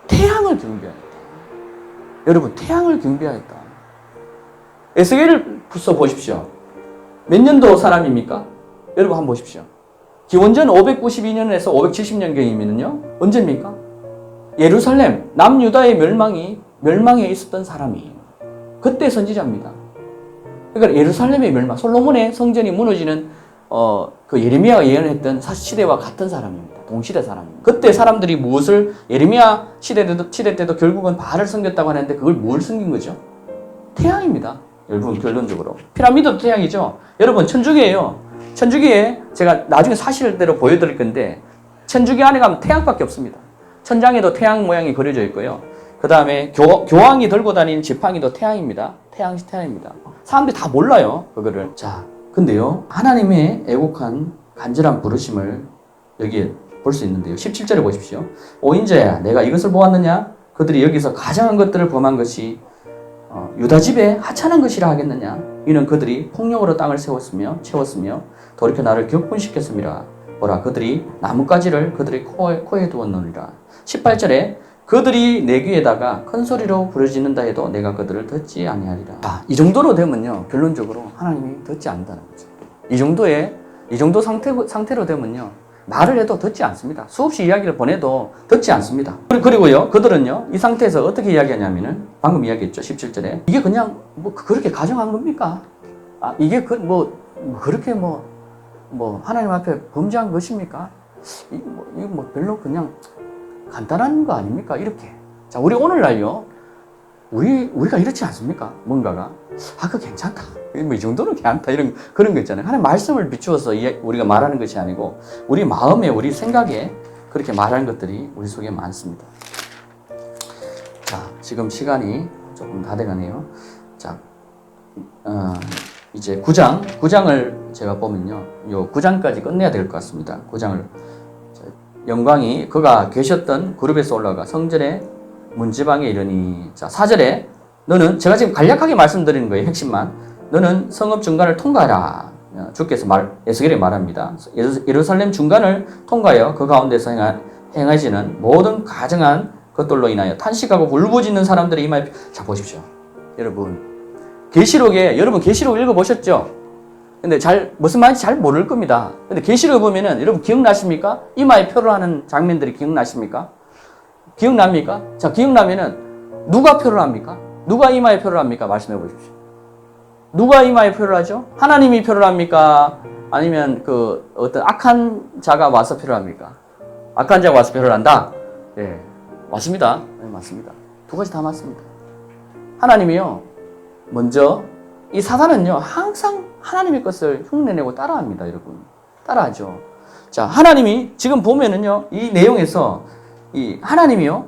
태양을 경배하겠다. 여러분, 태양을 경배하겠다. 에스겔을 써보십시오. 몇 년도 사람입니까? 여러분 한번 보십시오. 기원전 592년에서 570년경이면요. 언제입니까? 예루살렘, 남유다의 멸망에 있었던 사람이에요. 그때 선지자입니다. 그러니까 예루살렘의 멸망, 솔로몬의 성전이 무너지는 그 예레미야가 예언했던 시대와 같은 사람입니다. 동시대 사람입니다. 그때 사람들이 무엇을, 예레미야 시대 때도 결국은 바알을 섬겼다고 하는데 그걸 뭘 섬긴 거죠? 태양입니다. 여러분, 결론적으로. 피라미드도 태양이죠. 여러분, 천주교예요. 천주교에 제가 나중에 사실대로 보여드릴 건데, 천주교 안에 가면 태양밖에 없습니다. 천장에도 태양 모양이 그려져 있고요. 그 다음에 교황이 들고 다니는 지팡이도 태양입니다. 태양입니다. 사람들이 다 몰라요, 그거를. 자, 근데요, 하나님의 애곡한 간절한 부르심을 여기에 볼 수 있는데요. 17절에 보십시오. 오 인자야, 내가 이것을 보았느냐? 그들이 여기서 가장한 것들을 범한 것이 유다 집에 하찮은 것이라 하겠느냐? 이는 그들이 폭력으로 땅을 채웠으며 돌이켜 나를 격분시켰음이라. 보라, 그들이 나뭇가지를 그들의 코에 두었느니라. 18절에 그들이 내 귀에다가 큰 소리로 부르짖는다 해도 내가 그들을 듣지 아니하리라. 이 정도로 되면요, 결론적으로 하나님이 듣지 않는다는 거죠. 이 정도 상태로 되면요, 말을 해도 듣지 않습니다. 수없이 이야기를 보내도 듣지 않습니다. 그리고요, 그들은요, 이 상태에서 어떻게 이야기하냐면은, 방금 이야기했죠, 17절에. 이게 그냥, 그렇게 가정한 겁니까? 이게 그렇게 하나님 앞에 범죄한 것입니까? 이거 별로 그냥 간단한 거 아닙니까? 이렇게. 자, 우리 오늘날요, 우리가 이렇지 않습니까? 뭔가가. 그거 괜찮다. 이 정도는 괜찮다. 그런 거 있잖아요. 하나님 말씀을 비추어서 우리가 말하는 것이 아니고, 우리 마음에, 우리 생각에 그렇게 말하는 것들이 우리 속에 많습니다. 자, 지금 시간이 조금 다 돼가네요. 자, 이제 9장을 제가 보면요, 요 9장까지 끝내야 될 것 같습니다. 9장을. 영광이 그가 계셨던 그룹에서 올라가 성전의 문지방에 이르니. 자, 4절에 너는, 제가 지금 간략하게 말씀드리는 거예요, 핵심만. 너는 성읍 중간을 통과하라. 주께서 에스겔에 말합니다. 예루살렘 중간을 통과하여 그 가운데서 행하지는 모든 가정한 것들로 인하여 탄식하고 울부짖는 사람들의 이마에 자 보십시오. 여러분 계시록에 여러분 계시록 읽어보셨죠? 근데 무슨 말인지 잘 모를 겁니다. 근데 계시록 보면은 여러분 기억나십니까? 이마에 표를 하는 장면들이 기억나십니까? 기억납니까? 자, 기억나면은 누가 표를 합니까? 누가 이마에 표를 합니까? 말씀해 보십시오. 누가 이마에 표를 하죠? 하나님이 표를 합니까? 아니면 그 어떤 악한 자가 와서 표를 합니까? 악한 자가 와서 표를 한다? 예. 맞습니다. 네, 맞습니다. 두 가지 다 맞습니다. 하나님이요. 먼저 이 사단은요. 항상 하나님의 것을 흉내내고 따라합니다, 여러분. 따라하죠. 자, 하나님이 지금 보면은요. 이 내용에서 이 하나님이요.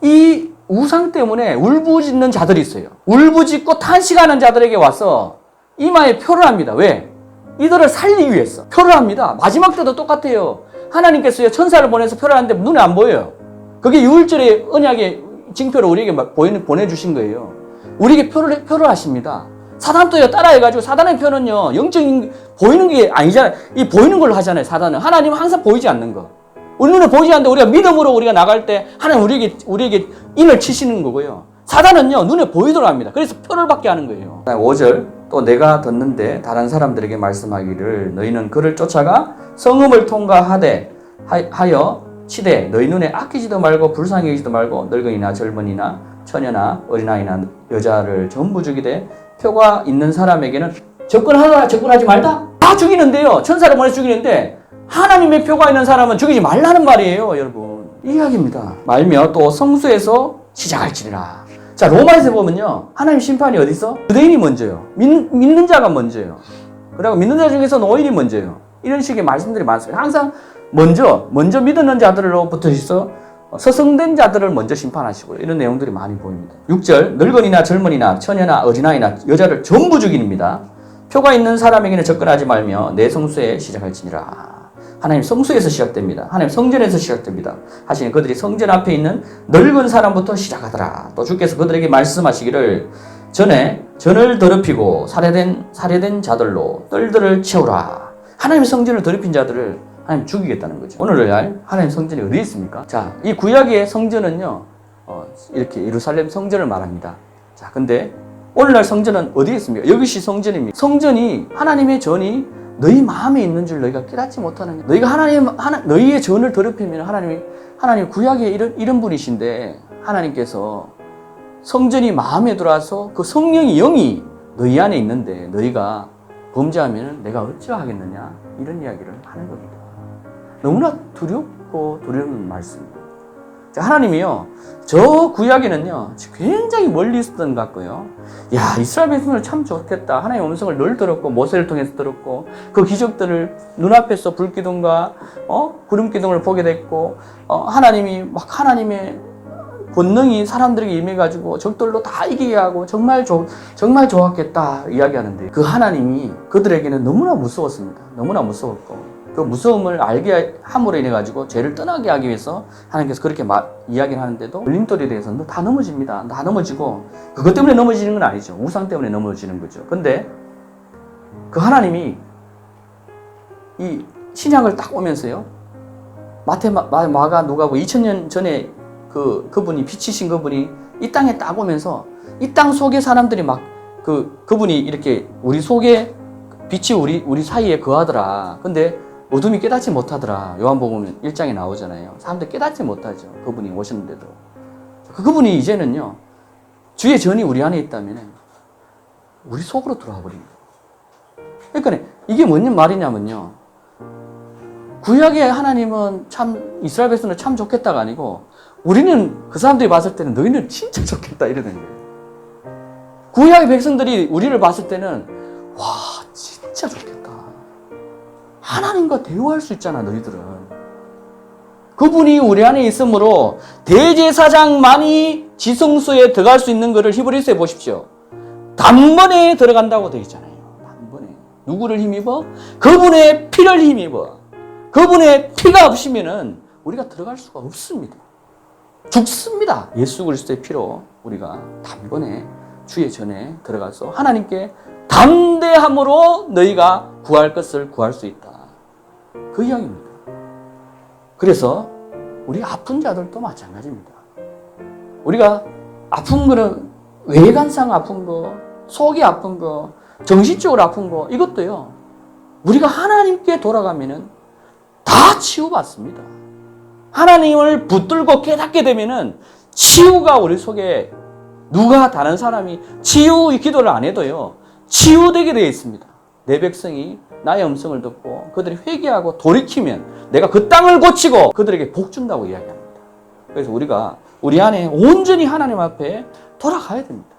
이 우상 때문에 울부짖는 자들이 있어요. 울부짖고 탄식하는 자들에게 와서 이마에 표를 합니다. 왜? 이들을 살리기 위해서 표를 합니다. 마지막 때도 똑같아요. 하나님께서요 천사를 보내서 표를 하는데 눈에 안 보여요. 그게 유월절의 언약의 징표를 우리에게 보내주신 거예요. 우리에게 표를 하십니다. 사단도요 따라해가지고 사단의 표는요 영적인 보이는 게 아니잖아요. 이 보이는 걸로 하잖아요. 사단은 하나님은 항상 보이지 않는 거. 우리 눈에 보이지 않는데 우리가 믿음으로 우리가 나갈 때 하나님 우리에게 인을 치시는 거고요. 사단은요 눈에 보이도록 합니다. 그래서 표를 받게 하는 거예요. 5절 또 내가 듣는데 다른 사람들에게 말씀하기를 너희는 그를 쫓아가 성읍을 통과하되 하여 치되 너희 눈에 아끼지도 말고 불쌍히 여기지도 말고 늙은이나 젊은이나 처녀나 어린아이나 여자를 전부 죽이되 표가 있는 사람에게는 접근하라 접근하지 말다 다 죽이는데요. 천사를 보내서 죽이는데 하나님의 표가 있는 사람은 죽이지 말라는 말이에요, 여러분. 이 이야기입니다. 말며 또 성수에서 시작할지니라. 자, 로마에서 보면요. 하나님 심판이 어디서? 유대인이 먼저요. 믿는 자가 먼저요. 그리고 믿는 자 중에서 노인이 먼저요. 이런 식의 말씀들이 많습니다. 항상 먼저 믿는 자들로부터 있어 서성된 자들을 먼저 심판하시고요. 이런 내용들이 많이 보입니다. 6절 늙은이나 젊은이나 처녀나 어린아이나 여자를 전부 죽이입니다. 표가 있는 사람에게는 접근하지 말며 내 성수에 시작할지니라. 하나님 성수에서 시작됩니다. 하나님 성전에서 시작됩니다. 하시니 그들이 성전 앞에 있는 늙은 사람부터 시작하더라. 또 주께서 그들에게 말씀하시기를 전에 전을 더럽히고 살해된 자들로 뜰들을 채우라. 하나님의 성전을 더럽힌 자들을 하나님 죽이겠다는 거죠. 오늘날 하나님 성전이 어디 있습니까? 자, 이 구약의 성전은요, 이렇게 예루살렘 성전을 말합니다. 자, 근데 오늘날 성전은 어디에 있습니까? 이것이 성전입니다. 성전이 하나님의 전이 너희 마음에 있는 줄 너희가 깨닫지 못하는 거예요. 너희가 너희의 전을 더럽히면 하나님 구약의 이런 분이신데 하나님께서 성전이 마음에 들어와서 그 성령이 영이 너희 안에 있는데 너희가 범죄하면 내가 어찌하겠느냐 이런 이야기를 하는 겁니다. 너무나 두렵고 두려운 말씀입니다. 하나님이요, 저 구약에는요, 굉장히 멀리 있었던 것 같고요. 야, 이스라엘 백성들 참 좋겠다. 하나님의 음성을 늘 들었고, 모세를 통해서 들었고, 그 기적들을 눈앞에서 불기둥과, 구름기둥을 보게 됐고, 하나님이 하나님의 권능이 사람들에게 임해가지고 적들로 다 이기게 하고, 정말 좋았겠다. 이야기하는데, 그 하나님이 그들에게는 너무나 무서웠습니다. 너무나 무서웠고, 그 무서움을 알게 함으로 인해 가지고 죄를 떠나게 하기 위해서 하나님께서 그렇게 이야기를 하는데도 걸림돌에 대해서 다 넘어집니다. 다 넘어지고 그것 때문에 넘어지는 건 아니죠. 우상 때문에 넘어지는 거죠. 근데 그 하나님이 이 신약을 딱 오면서요. 마가 누가고 2000년 전에 그분이 빛이신 그분이 이 땅에 딱 오면서 이 땅 속에 사람들이 그분이 이렇게 우리 속에 빛이 우리 사이에 거하더라. 근데 어둠이 깨닫지 못하더라. 요한복음 1장에 나오잖아요. 사람들이 깨닫지 못하죠. 그분이 오셨는데도. 그분이 이제는요. 주의 전이 우리 안에 있다면 우리 속으로 들어와 버립니다. 그러니까 이게 뭔 말이냐면요. 구약의 하나님은 참 이스라엘 백성은 참 좋겠다가 아니고 우리는 그 사람들이 봤을 때는 너희는 진짜 좋겠다 이러는 거예요. 구약의 백성들이 우리를 봤을 때는 와 진짜 좋겠다. 하나님과 대화할 수 있잖아 너희들은. 그분이 우리 안에 있으므로 대제사장만이 지성소에 들어갈 수 있는 것을 히브리서에 보십시오. 단번에 들어간다고 되어 있잖아요. 단번에. 누구를 힘입어? 그분의 피를 힘입어. 그분의 피가 없으면은 우리가 들어갈 수가 없습니다. 죽습니다. 예수 그리스도의 피로 우리가 단번에 주의 전에 들어가서 하나님께 담대함으로 너희가 구할 것을 구할 수 있다. 그 이야기입니다. 그래서 우리 아픈 자들도 마찬가지입니다. 우리가 아픈 거는 외관상 아픈 거, 속이 아픈 거, 정신적으로 아픈 거, 이것도요, 우리가 하나님께 돌아가면은 다 치유받습니다. 하나님을 붙들고 깨닫게 되면은 치유가 우리 속에 누가 다른 사람이 치유 기도를 안 해도요, 치유되게 되어 있습니다. 내 백성이 나의 음성을 듣고 그들이 회개하고 돌이키면 내가 그 땅을 고치고 그들에게 복 준다고 이야기합니다. 그래서 우리가 우리 안에 온전히 하나님 앞에 돌아가야 됩니다.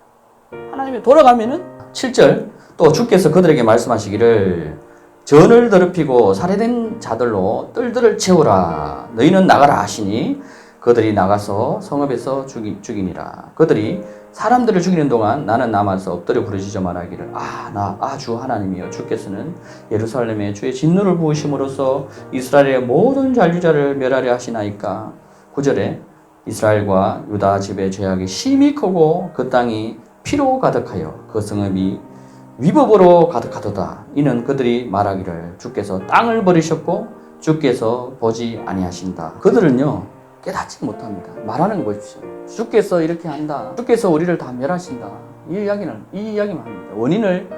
하나님에 돌아가면은 7절 또 주께서 그들에게 말씀하시기를 전을 더럽히고 살해된 자들로 뜰들을 채우라. 너희는 나가라 하시니 그들이 나가서 성읍에서 죽이니라. 그들이 사람들을 죽이는 동안 나는 남아서 엎드려 부르짖어 말하기를 주 하나님이여 주께서는 예루살렘에 주의 진노를 부으심으로써 이스라엘의 모든 잔류자를 멸하려 하시나이까. 9절에 이스라엘과 유다 집의 죄악이 심히 크고 그 땅이 피로 가득하여 그 성읍이 위법으로 가득하도다. 이는 그들이 말하기를 주께서 땅을 버리셨고 주께서 보지 아니하신다. 그들은요 깨닫지 못합니다. 말하는 거 보십시오. 주께서 이렇게 한다. 주께서 우리를 다 멸하신다. 이 이야기만 합니다. 원인을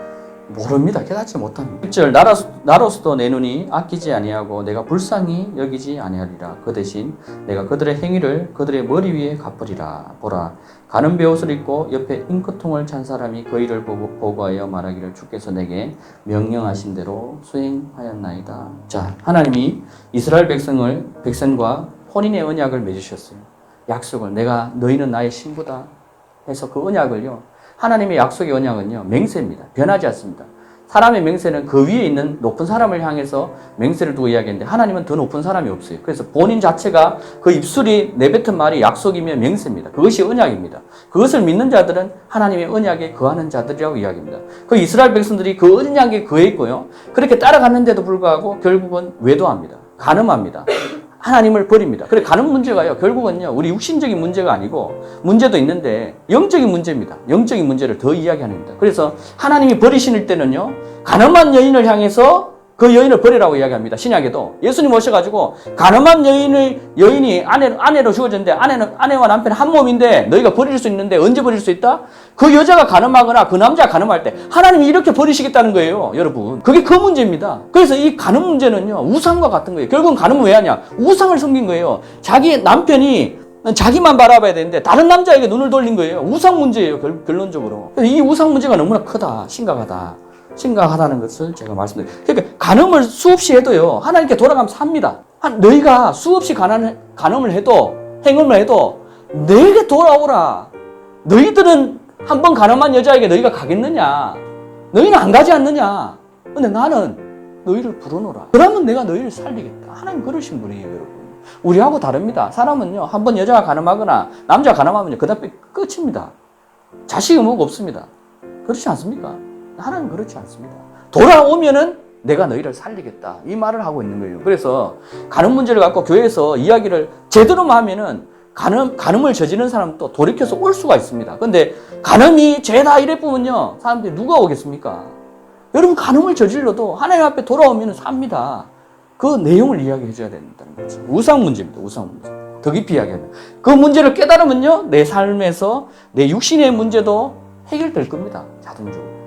모릅니다. 깨닫지 못합니다. 1절 나로서도 내 눈이 아끼지 아니하고 내가 불쌍히 여기지 아니하리라. 그 대신 내가 그들의 행위를 그들의 머리 위에 갚으리라. 보라 가는 베옷을 입고 옆에 잉크통을 찬 사람이 그 일을 보고하여 말하기를 주께서 내게 명령하신 대로 수행하였나이다. 자, 하나님이 이스라엘 백성과 혼인의 언약을 맺으셨어요. 약속을 내가 너희는 나의 신부다 해서 그 언약을요. 하나님의 약속의 언약은요. 맹세입니다. 변하지 않습니다. 사람의 맹세는 그 위에 있는 높은 사람을 향해서 맹세를 두고 이야기했는데 하나님은 더 높은 사람이 없어요. 그래서 본인 자체가 그 입술이 내뱉은 말이 약속이며 맹세입니다. 그것이 언약입니다. 그것을 믿는 자들은 하나님의 언약에 거하는 자들이라고 이야기합니다. 그 이스라엘 백성들이 그 언약에 거했고요. 그렇게 따라갔는데도 불구하고 결국은 외도합니다. 간음합니다. 하나님을 버립니다. 그래 가는 문제가요. 결국은요. 우리 육신적인 문제가 아니고 문제도 있는데 영적인 문제입니다. 영적인 문제를 더 이야기하는 겁니다. 그래서 하나님이 버리실 때는요. 가늠한 여인을 향해서 그 여인을 버리라고 이야기합니다. 신약에도 예수님 오셔가지고 가늠한 여인이 아내로 주어졌는데 아내와 남편이 한 몸인데 너희가 버릴 수 있는데 언제 버릴 수 있다? 그 여자가 가늠하거나 그 남자가 가늠할 때 하나님이 이렇게 버리시겠다는 거예요, 여러분. 그게 그 문제입니다. 그래서 이 가늠 문제는요 우상과 같은 거예요. 결국은 가늠은 왜 하냐? 우상을 섬긴 거예요. 자기 남편이 자기만 바라봐야 되는데 다른 남자에게 눈을 돌린 거예요. 우상 문제예요, 결론적으로. 이 우상 문제가 너무나 크다, 심각하다는 것을 제가 말씀드려요. 그러니까 간음을 수없이 해도요 하나님께 돌아가면 삽니다. 너희가 수없이 간음을 해도 행음을 해도 내게 돌아오라. 너희들은 한번 간음한 여자에게 너희가 가겠느냐? 너희는 안 가지 않느냐? 근데 나는 너희를 부르노라. 그러면 내가 너희를 살리겠다. 하나님 그러신 분이에요, 여러분. 우리하고 다릅니다. 사람은요 한번 여자가 간음하거나 남자가 간음하면 그 다음에 끝입니다. 자식 의무가 없습니다. 그렇지 않습니까? 하나님 그렇지 않습니다. 돌아오면은 내가 너희를 살리겠다. 이 말을 하고 있는 거예요. 그래서 간음 문제를 갖고 교회에서 이야기를 제대로만 하면은 간음을 저지르는 사람도 돌이켜서 올 수가 있습니다. 근데 간음이 죄다 이래보면요 사람들이 누가 오겠습니까? 여러분 간음을 저질러도 하나님 앞에 돌아오면 삽니다. 그 내용을 이야기해 줘야 된다는 거죠. 우상 문제입니다. 우상 문제. 더 깊이 이야기하면 그 문제를 깨달으면요 내 삶에서 내 육신의 문제도 해결될 겁니다. 자동적으로.